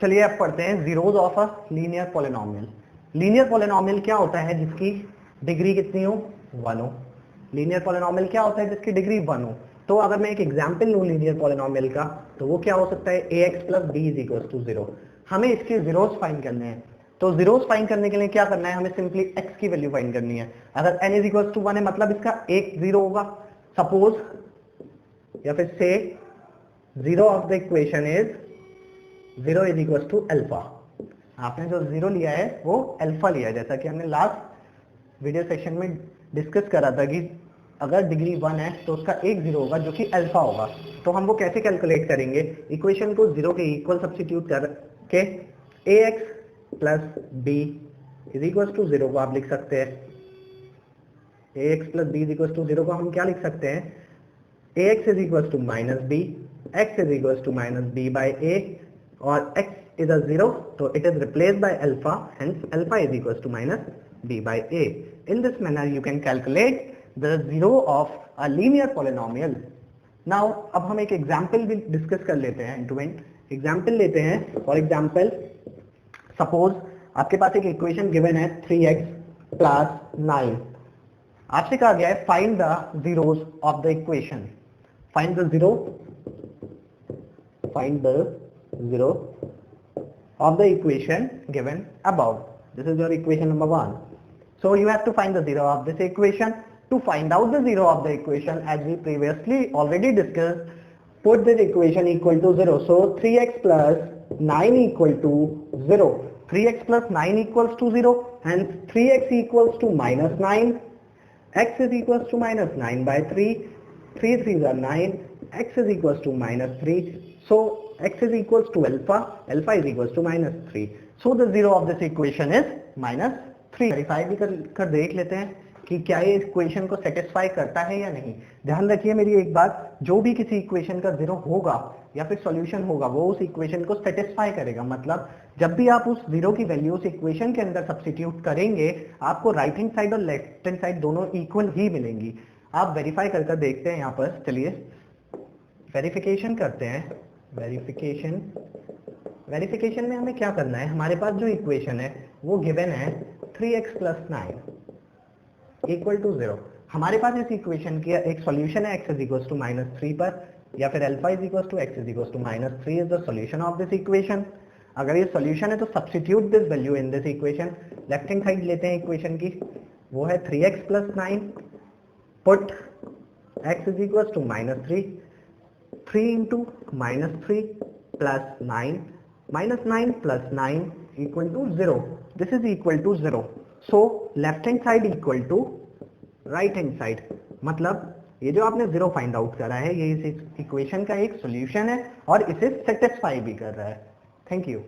चलिए अब पढ़ते हैं zeros of a linear polynomial. Linear polynomial क्या होता है जिसकी डिग्री कितनी हो, 1 हो। लीनियर पॉलिनोमियल क्या होता है जिसकी डिग्री 1 हो। तो अगर मैं एक एग्जांपल लूं लीनियर पॉलिनोमियल का, तो वो क्या हो सकता है, ax plus B is equal to 0। हमें इसके जीरोस फाइंड करने हैं, तो जीरोस फाइंड करने के लिए क्या करना है, हमें सिंपली x की वैल्यू फाइंड करनी है। अगर n इज इक्वल टू 1 है मतलब इसका एक जीरो होगा, सपोज, या फिर से zero of the equation is 0 is equal to alpha. आपने जो जीरो लिया है वो अल्फा लिया है, जैसा कि हमने लास्ट वीडियो सेशन में डिस्कस करा था कि अगर डिग्री 1 है तो उसका एक जीरो होगा जो कि अल्फा होगा। तो हम वो कैसे कैलकुलेट करेंगे, इक्वेशन को जीरो के इक्वल सब्स्टिट्यूट करके ax plus B is equal to 0 को आप लिख सकते हैं। ax plus B is equal to 0 को हम क्या लिख सकते हैं, ax is equal to minus B, x is equal to minus B by a, और x is a 0, so it is replaced by alpha, hence alpha is equals to minus b by a. In this manner you can calculate the zero of a linear polynomial. Now अब हम एक example भी discuss कर लेते हैं, to and example लेते हैं। For example suppose आपके पास एक इक्वेशन गिवन है 3x प्लस 9। आपसे कहा गया है find the zeros of the equation, find the zero of the equation given above. This is your equation number 1. So you have to find the zero of this equation. To find out the zero of the equation, as we previously already discussed, put this equation equal to 0. So 3x plus 9 equal to 0. 3x plus 9 equals to 0, hence 3x equals to minus 9. X is equals to minus 9 by 3. 3 3s are 9. X is equals to minus 3. So x is equals to alpha, alpha is equals to minus 3. So the zero of this equation is minus 3. Verify भी कर देख लेते हैं कि क्या ये equation को satisfy करता है या नहीं। ध्यान रखिए मेरी एक बात, जो भी किसी इक्वेशन का जीरो होगा या फिर सॉल्यूशन होगा वो उस इक्वेशन को सेटिस्फाई करेगा। मतलब जब भी आप उस जीरो की वैल्यू उस इक्वेशन के अंदर सब्स्टिट्यूट करेंगे, आपको राइट हैंड साइड और लेफ्ट हैंड साइड दोनों इक्वल ही मिलेंगी। आप वेरीफाई करके देखते हैं। यहाँ पर चलिए वेरिफिकेशन करते हैं। वेरिफिकेशन में हमें क्या करना है, हमारे पास जो इक्वेशन है वो गिवन है 3x प्लस 9 इक्वल टू 0। हमारे पास इस इक्वेशन की एक सॉल्यूशन है, x is equal to minus 3 पर, या फिर alpha is equal to x is equal to minus 3 is the solution of this equation. अगर ये सॉल्यूशन है तो substitute this value in this equation. Left hand side लेते हैं इक्वेशन की, वो है 3x plus 9, put x is equal to minus 3, 3 into minus 3 plus 9, minus 9 plus 9 equal to 0. This is equal to 0. So left hand side equal to right hand side. मतलब ये जो आपने 0 find out करा है ये इस इक्वेशन का एक सॉल्यूशन है और इसे सेटिस्फाई भी कर रहा है। Thank you.